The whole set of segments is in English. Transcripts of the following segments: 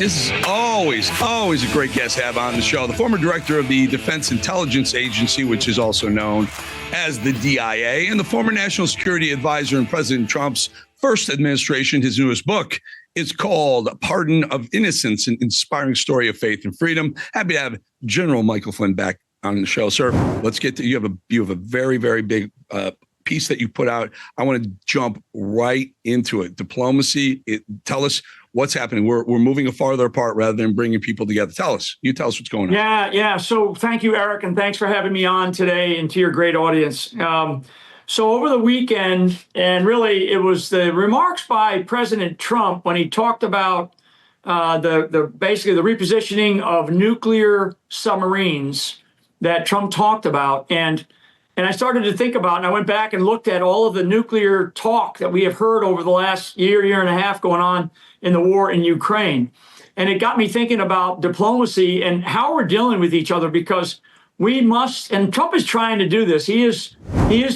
This is always a great guest to have on the show. The former director of the Defense Intelligence Agency, which is also known as the DIA, and the former national security advisor in President Trump's first administration. His newest book is called Pardon of Innocence, an inspiring story of faith and freedom. Happy to have General Michael Flynn back on the show, sir. Let's get to you. Have a very, very big piece that you put out. I want to jump right into it. Diplomacy. Tell us what's happening. We're moving farther apart rather than bringing people together. Tell us what's going on. Yeah. So thank you, Eric, and thanks for having me on today and to your great audience. So over the weekend, and really it was the remarks by President Trump when he talked about basically the repositioning of nuclear submarines that Trump talked about. And I started to think about, and I went back and looked at all of the nuclear talk that we have heard over the last year and a half going on in the war in Ukraine. And it got me thinking about diplomacy and how we're dealing with each other, because we must, and Trump is trying to do this. He is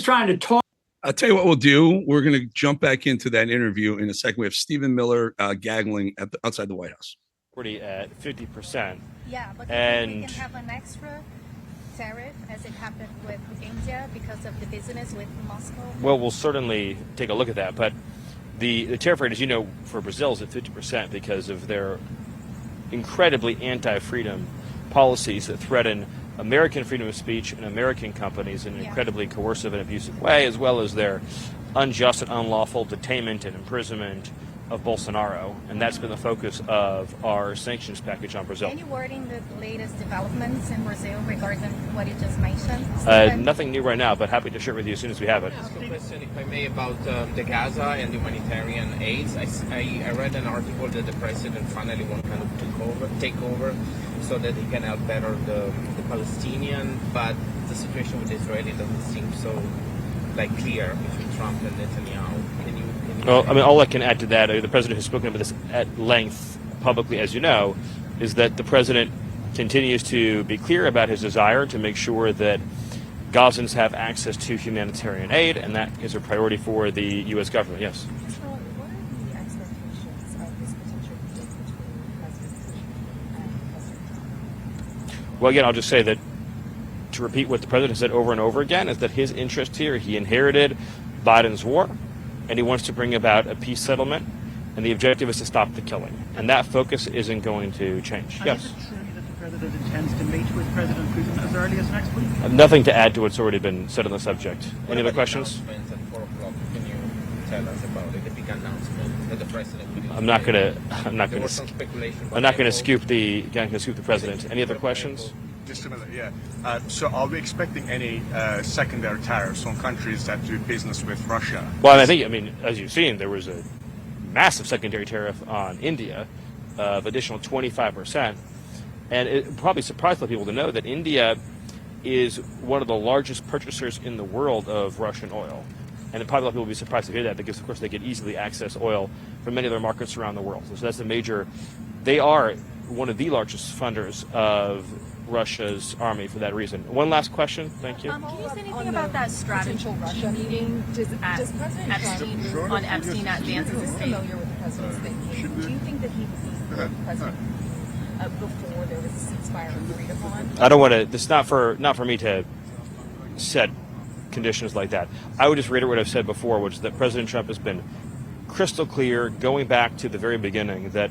trying to talk. I'll tell you what we'll do. We're going to jump back into that interview in a second. We have Stephen Miller gaggling outside the White House. Already at 50%. Yeah, but and we can have an extra tariff as it happened with India because of the business with Moscow? Well, we'll certainly take a look at that. But the tariff rate, as you know, for Brazil is at 50% because of their incredibly anti-freedom policies that threaten American freedom of speech and American companies in an incredibly coercive and abusive way, as well as their unjust and unlawful detainment and imprisonment of Bolsonaro. And that's been the focus of our sanctions package on Brazil. Can you word in the latest developments in Brazil regarding what you just mentioned? Nothing new right now, but happy to share with you as soon as we have it. Ask a question, if I may, about the Gaza and humanitarian aid. I read an article that the president finally wants kind of take over so that he can help better the Palestinian, but the situation with Israel doesn't seem so clear between Trump and Netanyahu. Can you Well, I mean, all I can add to that, the president has spoken about this at length publicly, as you know, is that the president continues to be clear about his desire to make sure that Gazans have access to humanitarian aid, and that is a priority for the U.S. government. Yes. So what are the expectations of this potential meeting between President Putin and President Trump? Well, again, I'll just say that, to repeat what the president has said over and over again, is that his interest here, he inherited Biden's war, and he wants to bring about a peace settlement, and the objective is to stop the killing. And that focus isn't going to change. And yes. is it true that the president intends to meet with President Putin as early as next week? Nothing to add to what's already been said on the subject. Any other questions? At 4 o'clock, can you tell us about it? The big announcement that the president. I'm not going to scoop the president. Any other questions? Just a minute, yeah. So are we expecting any secondary tariffs on countries that do business with Russia? Well, I mean, as you've seen, there was a massive secondary tariff on India of additional 25%. And it probably surprised a lot of people to know that India is one of the largest purchasers in the world of Russian oil. And probably a lot of people will be surprised to hear that, because, of course, they could easily access oil from many other markets around the world. So that's a major, they are one of the largest funders of Russia's army for that reason. One last question. Thank you. Can you say anything about that strategy meeting on Epstein at Vance's estate? Familiar with the president's thinking. Do you think that he would be the president before there was a ceasefire agreed upon? I don't want to. This is not for me to set conditions like that. I would just reiterate what I've said before, which is that President Trump has been crystal clear, going back to the very beginning, that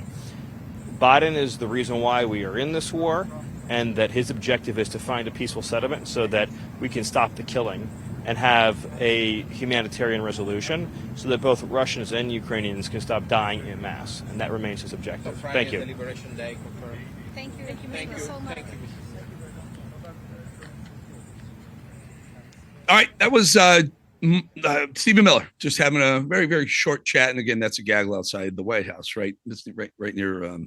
Biden is the reason why we are in this war, and that his objective is to find a peaceful settlement so that we can stop the killing and have a humanitarian resolution so that both Russians and Ukrainians can stop dying en masse. And that remains his objective. So Thank you. Liberation Day confirmed. Thank you. Thank you so much. All right, that was Stephen Miller just having a very, very short chat. And again, that's a gaggle outside the White House, right? It's right near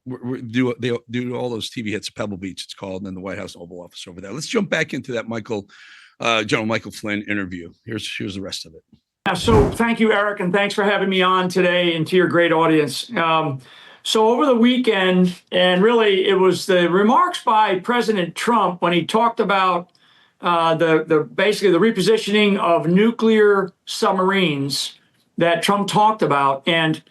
we do all those TV hits at Pebble Beach, it's called, and then the White House Oval Office over there. Let's jump back into that General Michael Flynn interview. Here's the rest of it. Yeah, so thank you, Eric, and thanks for having me on today and to your great audience. So over the weekend, and really it was the remarks by President Trump when he talked about basically the repositioning of nuclear submarines that Trump talked about. And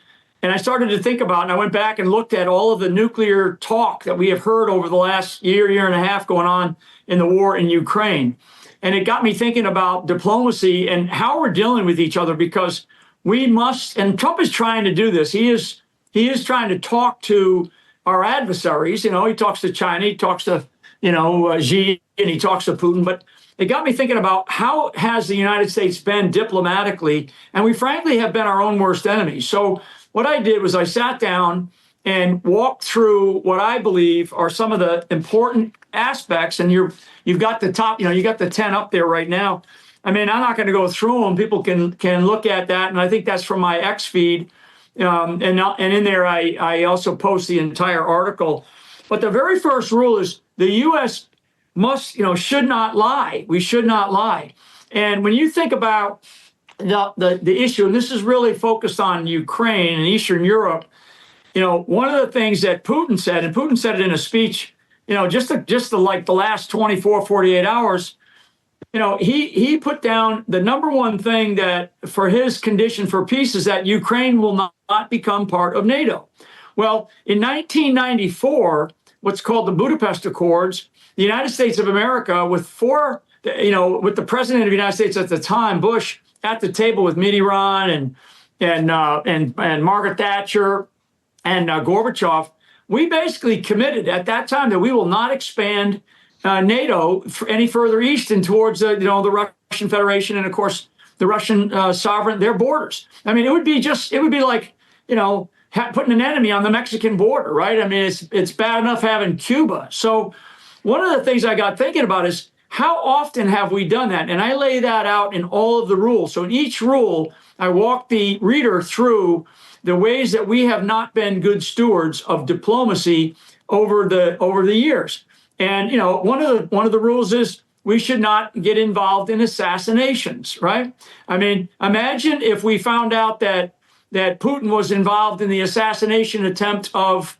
And I started to think about, and I went back and looked at all of the nuclear talk that we have heard over the last year and a half going on in the war in Ukraine. And it got me thinking about diplomacy and how we're dealing with each other, because we must, and Trump is trying to do this. He is trying to talk to our adversaries. You know, he talks to China, he talks to, Xi, and he talks to Putin. But it got me thinking about how has the United States been diplomatically, and we frankly have been our own worst enemies. So what I did was I sat down and walked through what I believe are some of the important aspects. And you've got the top, you got the 10 up there right now. I mean, I'm not going to go through them. People can look at that, and I think that's from my X feed. And in there, I also post the entire article. But the very first rule is the U.S. should not lie. We should not lie. And when you think about the issue, and this is really focused on Ukraine and Eastern Europe, one of the things that Putin said, and Putin said it in a speech, just like the last 24, 48 hours, he put down the number one thing that for his condition for peace is that Ukraine will not become part of NATO. Well, in 1994, what's called the Budapest Accords, the United States of America, with the president of the United States at the time, Bush, at the table with Mitterrand and Margaret Thatcher and Gorbachev, we basically committed at that time that we will not expand NATO any further east and towards the Russian Federation and, of course, the Russian sovereign, their borders. I mean, it would be like, putting an enemy on the Mexican border, right? I mean, it's bad enough having Cuba. So one of the things I got thinking about is how often have we done that? And I lay that out in all of the rules. So in each rule, I walk the reader through the ways that we have not been good stewards of diplomacy over the years. And one of the rules is we should not get involved in assassinations, right? I mean, imagine if we found out that Putin was involved in the assassination attempt of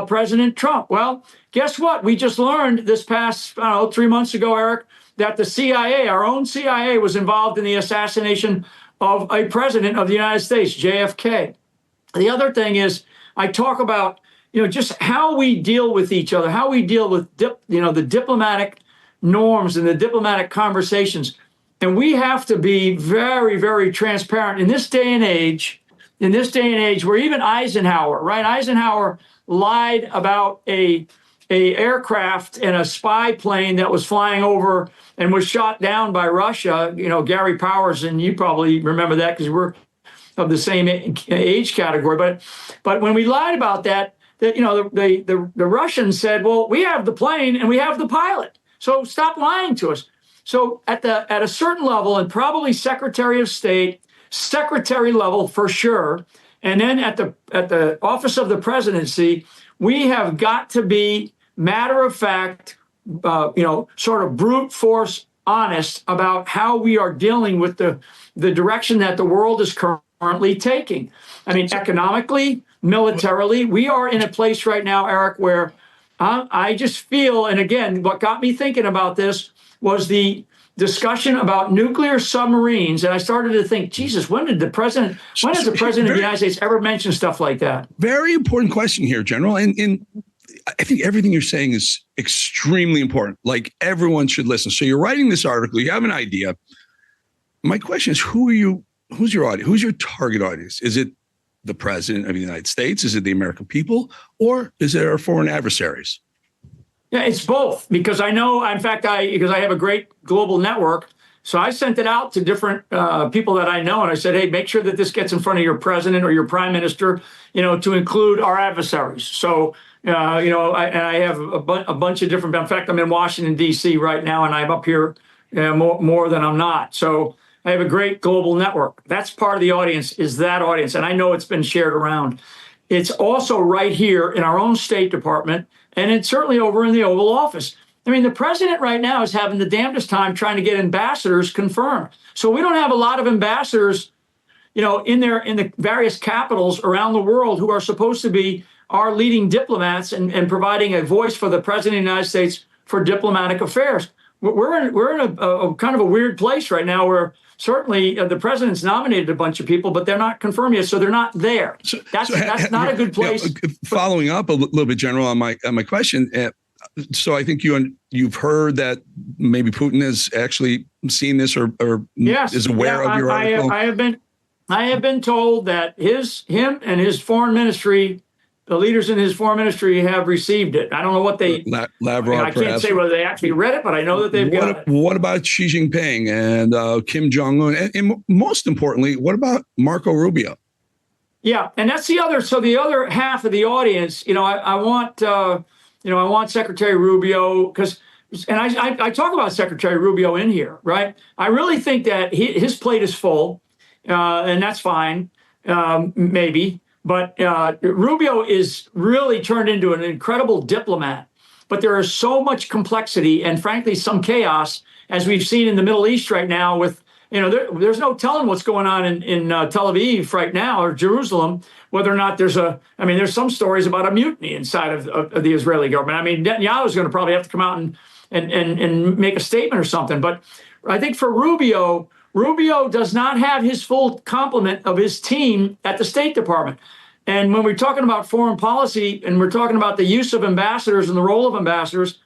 President Trump. Well, guess what? We just learned this past 3 months ago, Eric, that the CIA, our own CIA, was involved in the assassination of a president of the United States, JFK. The other thing is I talk about just how we deal with each other, how we deal with the diplomatic norms and the diplomatic conversations. And we have to be very, very transparent in this day and age, where even Eisenhower, right? Eisenhower lied about a aircraft and a spy plane that was flying over and was shot down by Russia, Gary Powers, and you probably remember that because we're of the same age category. But when we lied about that, the Russians said, well, we have the plane and we have the pilot. So stop lying to us. So at a certain level, and probably Secretary of State, secretary level for sure, and then at the office of the presidency, we have got to be matter of fact, sort of brute force honest about how we are dealing with the direction that the world is currently taking. I mean, economically, militarily, we are in a place right now, Eric, where I just feel, and again, what got me thinking about this was the discussion about nuclear submarines. And I started to think, Jesus, when has the president of the United States ever mentioned stuff like that? Very important question here, General. And I think everything you're saying is extremely important. Like, everyone should listen. So you're writing this article, you have an idea. My question is, who's your audience? Who's your target audience? Is it the president of the United States? Is it the American people? Or is it our foreign adversaries? Yeah, it's both, because I know, in fact, because I have a great global network. So I sent it out to different people that I know. And I said, hey, make sure that this gets in front of your president or your prime minister, to include our adversaries. So, I have a bunch of different, in fact, I'm in Washington, D.C. right now, and I'm up here more than I'm not. So I have a great global network. That's part of the audience, is that audience. And I know it's been shared around. It's also right here in our own State Department, and it's certainly over in the Oval Office. I mean, the president right now is having the damnedest time trying to get ambassadors confirmed. So we don't have a lot of ambassadors, in the various capitals around the world who are supposed to be our leading diplomats and providing a voice for the president of the United States for diplomatic affairs. We're in a kind of a weird place right now where certainly the president's nominated a bunch of people, but they're not confirmed yet, so they're not there. That's not a good place. Following up a little bit, General, on my question. So I think you've heard that maybe Putin has actually seen this or yes, is aware of your article. I have been told that him and his foreign ministry, the leaders in his foreign ministry, have received it. I don't know what they. Lavrov, I can't say whether they actually read it, but I know that they've got it. What about Xi Jinping and Kim Jong Un, and most importantly, what about Marco Rubio? Yeah, and that's the other. So the other half of the audience, I want Secretary Rubio and I talk about Secretary Rubio in here, right? I really think that his plate is full, and that's fine, maybe. But Rubio is really turned into an incredible diplomat. But there is so much complexity and, frankly, some chaos, as we've seen in the Middle East right now with, there's no telling what's going on in Tel Aviv right now or Jerusalem, whether or not there's some stories about a mutiny inside of the Israeli government. I mean, Netanyahu is going to probably have to come out and make a statement or something. But I think for Rubio does not have his full complement of his team at the State Department. And when we're talking about foreign policy and we're talking about the use of ambassadors and the role of ambassadors,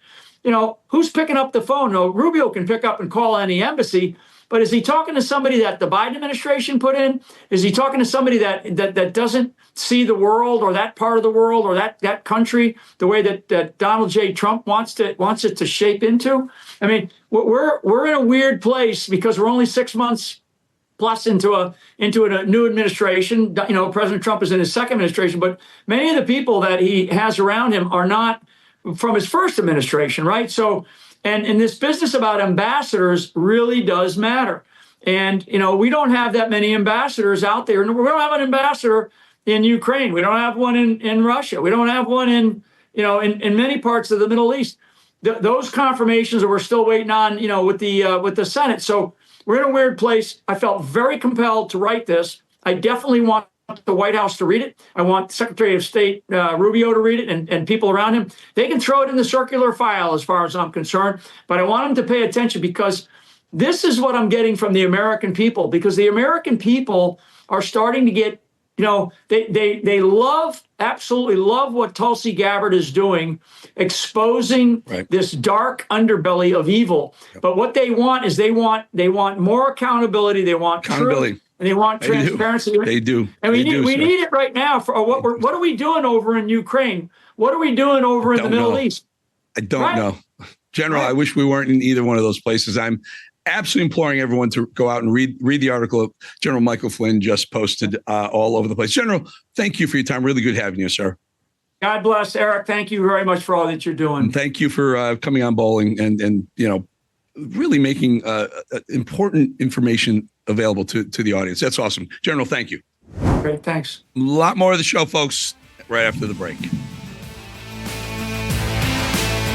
who's picking up the phone? No, Rubio can pick up and call any embassy, but is he talking to somebody that the Biden administration put in? Is he talking to somebody that doesn't see the world or that part of the world or that country the way that Donald J. Trump wants it to shape into? I mean, we're in a weird place because we're only 6 months plus into a new administration. President Trump is in his second administration, but many of the people that he has around him are not from his first administration, right? So, and this business about ambassadors really does matter. And, we don't have that many ambassadors out there. We don't have an ambassador in Ukraine. We don't have one in Russia. We don't have one in many parts of the Middle East. Those confirmations that we're still waiting on, with the Senate. So we're in a weird place. I felt very compelled to write this. I definitely want the White House to read it. I want Secretary of State Rubio to read it and people around him. They can throw it in the circular file as far as I'm concerned, but I want them to pay attention because this is what I'm getting from the American people, because the American people are starting to get, they absolutely love what Tulsi Gabbard is doing, exposing this dark underbelly of evil. Yep. But what they want is they want more accountability. They want truth, and they want transparency. They do. And we need it right now for what are we doing over in Ukraine? What are we doing over in the Middle East? I don't know. General, I wish we weren't in either one of those places. I'm absolutely imploring everyone to go out and read the article General Michael Flynn just posted all over the place. General, thank you for your time. Really good having you, sir. God bless, Eric. Thank you very much for all that you're doing. And thank you for coming on Bolling and really making important information available to the audience. That's awesome. General, thank you. Great, thanks. A lot more of the show, folks, right after the break.